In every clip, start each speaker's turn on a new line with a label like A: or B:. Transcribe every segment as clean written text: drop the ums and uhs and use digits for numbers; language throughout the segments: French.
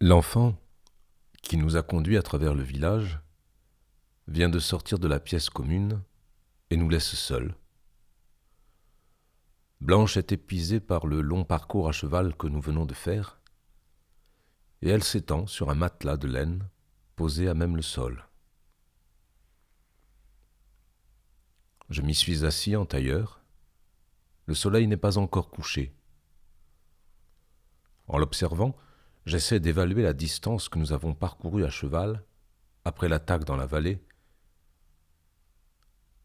A: L'enfant, qui nous a conduits à travers le village, vient de sortir de la pièce commune et nous laisse seuls. Blanche est épuisée par le long parcours à cheval que nous venons de faire, et elle s'étend sur un matelas de laine posé à même le sol. Je m'y suis assis en tailleur. Le soleil n'est pas encore couché. En l'observant, j'essaie d'évaluer la distance que nous avons parcourue à cheval après l'attaque dans la vallée.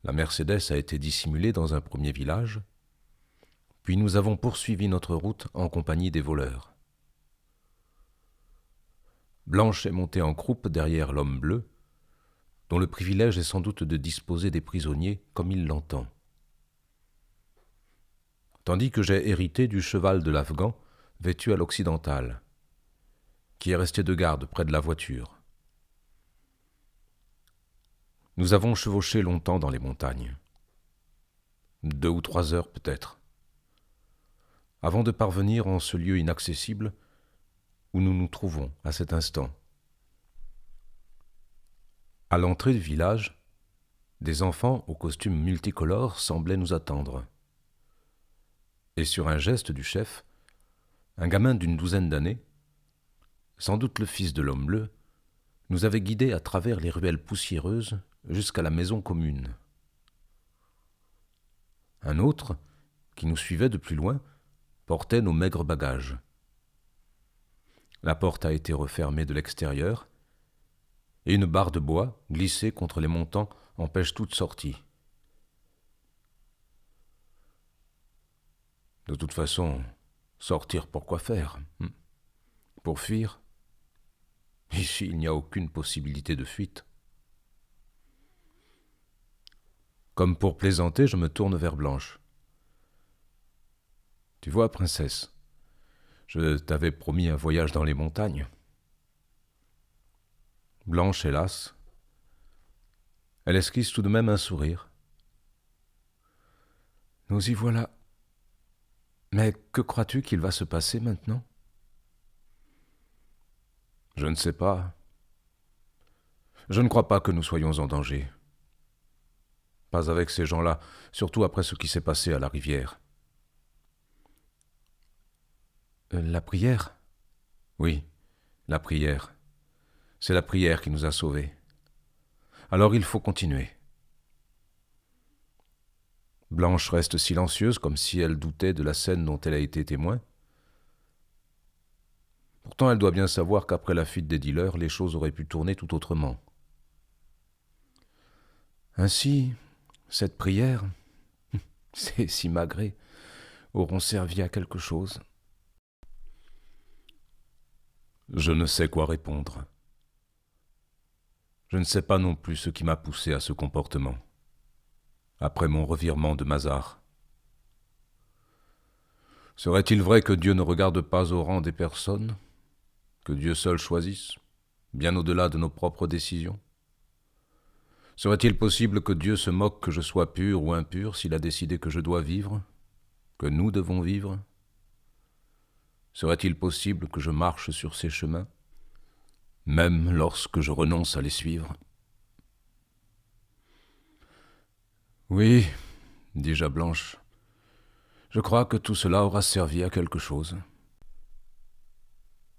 A: La Mercedes a été dissimulée dans un premier village, puis nous avons poursuivi notre route en compagnie des voleurs. Blanche est montée en croupe derrière l'homme bleu, dont le privilège est sans doute de disposer des prisonniers comme il l'entend. Tandis que j'ai hérité du cheval de l'Afghan, vêtu à l'occidentale, qui est resté de garde près de la voiture. Nous avons chevauché longtemps dans les montagnes. 2 ou 3 heures peut-être, avant de parvenir en ce lieu inaccessible où nous nous trouvons à cet instant. À l'entrée du village, des enfants aux costumes multicolores semblaient nous attendre. Et sur un geste du chef, un gamin d'une 12aine d'années, sans doute le fils de l'homme bleu, nous avait guidés à travers les ruelles poussiéreuses jusqu'à la maison commune. Un autre, qui nous suivait de plus loin, portait nos maigres bagages. La porte a été refermée de l'extérieur, et une barre de bois, glissée contre les montants, empêche toute sortie. De toute façon, sortir pour quoi faire ? Pour fuir ? Ici, il n'y a aucune possibilité de fuite. Comme pour plaisanter, je me tourne vers Blanche. « Tu vois, princesse, je t'avais promis un voyage dans les montagnes. » Blanche, hélas, elle esquisse tout de même un sourire. « Nous y voilà. Mais que crois-tu qu'il va se passer maintenant ? » « Je ne sais pas. Je ne crois pas que nous soyons en danger. Pas avec ces gens-là, surtout après ce qui s'est passé à la rivière. » La prière ? Oui, la prière. C'est la prière qui nous a sauvés. Alors il faut continuer. Blanche reste silencieuse, comme si elle doutait de la scène dont elle a été témoin. Pourtant, elle doit bien savoir qu'après la fuite des dealers, les choses auraient pu tourner tout autrement. Ainsi, cette prière, ces simagrées, auront servi à quelque chose. Je ne sais quoi répondre. Je ne sais pas non plus ce qui m'a poussé à ce comportement, après mon revirement de Mazar. Serait-il vrai que Dieu ne regarde pas au rang des personnes, que Dieu seul choisisse, bien au-delà de nos propres décisions ? Serait-il possible que Dieu se moque que je sois pur ou impur s'il a décidé que je dois vivre, que nous devons vivre ? Serait-il possible que je marche sur ces chemins, même lorsque je renonce à les suivre ? Oui, dis-je à Blanche, je crois que tout cela aura servi à quelque chose.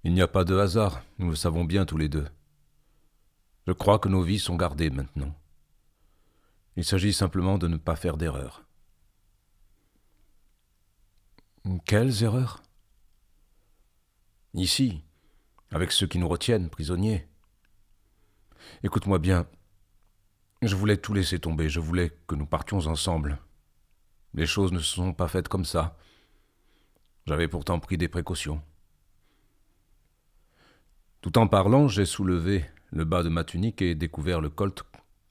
A: Il n'y a pas de hasard, nous le savons bien tous les deux. Je crois que nos vies sont gardées maintenant. Il s'agit simplement de ne pas faire d'erreurs. Quelles erreurs ? Ici, avec ceux qui nous retiennent prisonniers. Écoute-moi bien, je voulais tout laisser tomber, je voulais que nous partions ensemble. Les choses ne se sont pas faites comme ça. J'avais pourtant pris des précautions. Tout en parlant, j'ai soulevé le bas de ma tunique et découvert le colt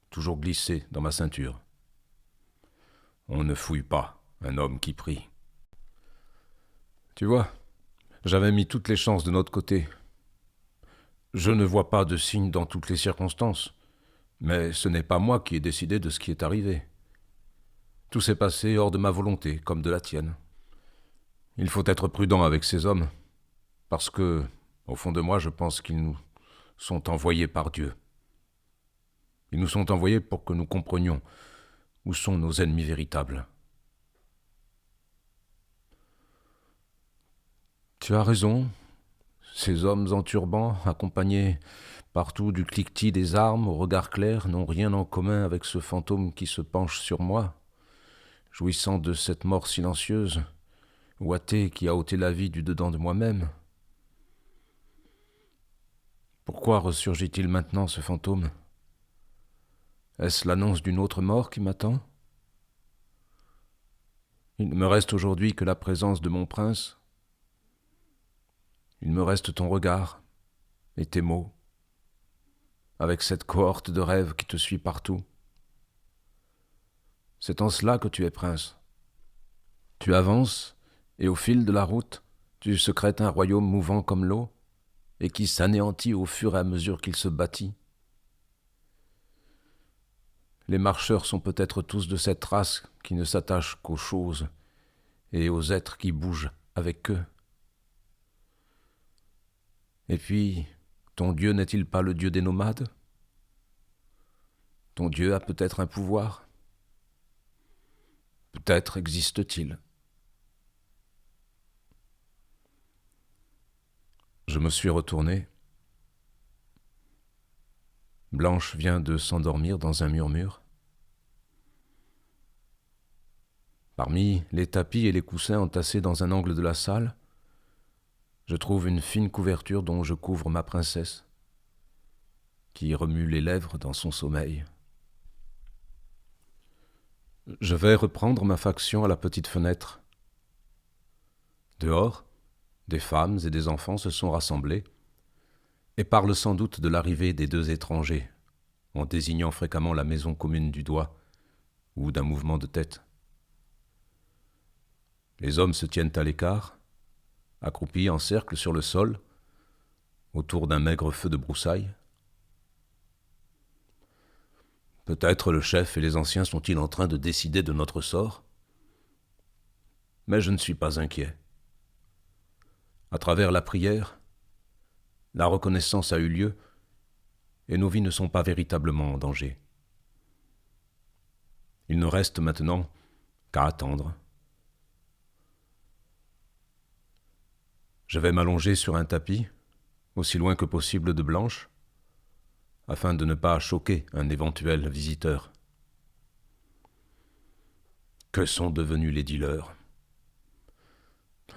A: toujours glissé dans ma ceinture. On ne fouille pas un homme qui prie. Tu vois, j'avais mis toutes les chances de notre côté. Je ne vois pas de signe dans toutes les circonstances, mais ce n'est pas moi qui ai décidé de ce qui est arrivé. Tout s'est passé hors de ma volonté, comme de la tienne. Il faut être prudent avec ces hommes, parce que, Au fond de moi, je pense qu'ils nous sont envoyés par Dieu. Ils nous sont envoyés pour que nous comprenions où sont nos ennemis véritables. Tu as raison, ces hommes en turban, accompagnés partout du cliquetis des armes au regard clair, n'ont rien en commun avec ce fantôme qui se penche sur moi, jouissant de cette mort silencieuse, ouatée qui a ôté la vie du dedans de moi-même. Pourquoi ressurgit-il maintenant, ce fantôme? Est-ce l'annonce d'une autre mort qui m'attend? Il ne me reste aujourd'hui que la présence de mon prince. Il me reste ton regard et tes mots, avec cette cohorte de rêves qui te suit partout. C'est en cela que tu es prince. Tu avances, et au fil de la route, tu secrètes un royaume mouvant comme l'eau, et qui s'anéantit au fur et à mesure qu'il se bâtit. Les marcheurs sont peut-être tous de cette race qui ne s'attache qu'aux choses et aux êtres qui bougent avec eux. Et puis, ton Dieu n'est-il pas le Dieu des nomades? Ton Dieu a peut-être un pouvoir? Peut-être existe-t-il. Je me suis retourné. Blanche vient de s'endormir dans un murmure. Parmi les tapis et les coussins entassés dans un angle de la salle, je trouve une fine couverture dont je couvre ma princesse, qui remue les lèvres dans son sommeil. Je vais reprendre ma faction à la petite fenêtre. Dehors, des femmes et des enfants se sont rassemblés et parlent sans doute de l'arrivée des deux étrangers, en désignant fréquemment la maison commune du doigt ou d'un mouvement de tête. Les hommes se tiennent à l'écart, accroupis en cercle sur le sol, autour d'un maigre feu de broussailles. Peut-être le chef et les anciens sont-ils en train de décider de notre sort? Mais je ne suis pas inquiet. À travers la prière, la reconnaissance a eu lieu et nos vies ne sont pas véritablement en danger. Il ne reste maintenant qu'à attendre. Je vais m'allonger sur un tapis, aussi loin que possible de Blanche, afin de ne pas choquer un éventuel visiteur. Que sont devenus les dealers?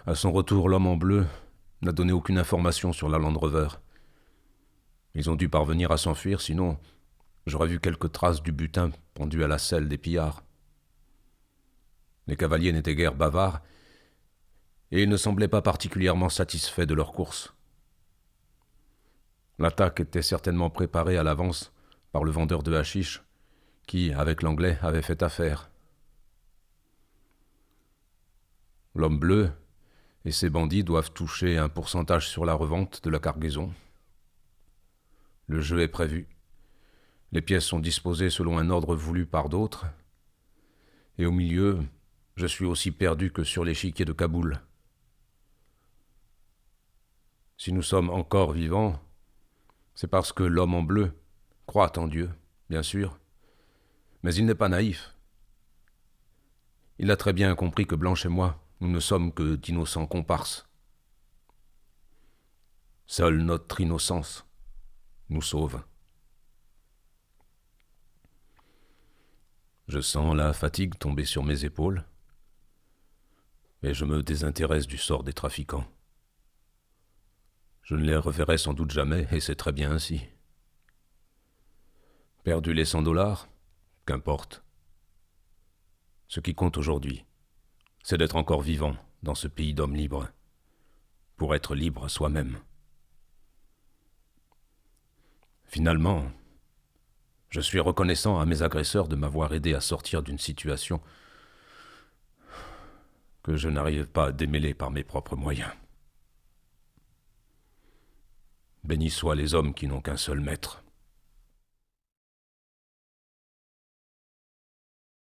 A: À son retour, l'homme en bleu n'a donné aucune information sur la Land Rover. Ils ont dû parvenir à s'enfuir, sinon j'aurais vu quelques traces du butin pendu à la selle des pillards. Les cavaliers n'étaient guère bavards, et ils ne semblaient pas particulièrement satisfaits de leur course. L'attaque était certainement préparée à l'avance par le vendeur de hashish, qui, avec l'anglais, avait fait affaire. L'homme bleu et ses bandits doivent toucher un pourcentage sur la revente de la cargaison. Le jeu est prévu. Les pièces sont disposées selon un ordre voulu par d'autres. Et au milieu, je suis aussi perdu que sur l'échiquier de Kaboul. Si nous sommes encore vivants, c'est parce que l'homme en bleu croit en Dieu, bien sûr, mais il n'est pas naïf. Il a très bien compris que Blanche et moi, nous ne sommes que d'innocents comparses. Seule notre innocence nous sauve. Je sens la fatigue tomber sur mes épaules, et je me désintéresse du sort des trafiquants. Je ne les reverrai sans doute jamais, et c'est très bien ainsi. Perdu les $100, qu'importe. Ce qui compte aujourd'hui, c'est d'être encore vivant dans ce pays d'hommes libres, pour être libre soi-même. Finalement, je suis reconnaissant à mes agresseurs de m'avoir aidé à sortir d'une situation que je n'arrive pas à démêler par mes propres moyens. Bénis soient les hommes qui n'ont qu'un seul maître.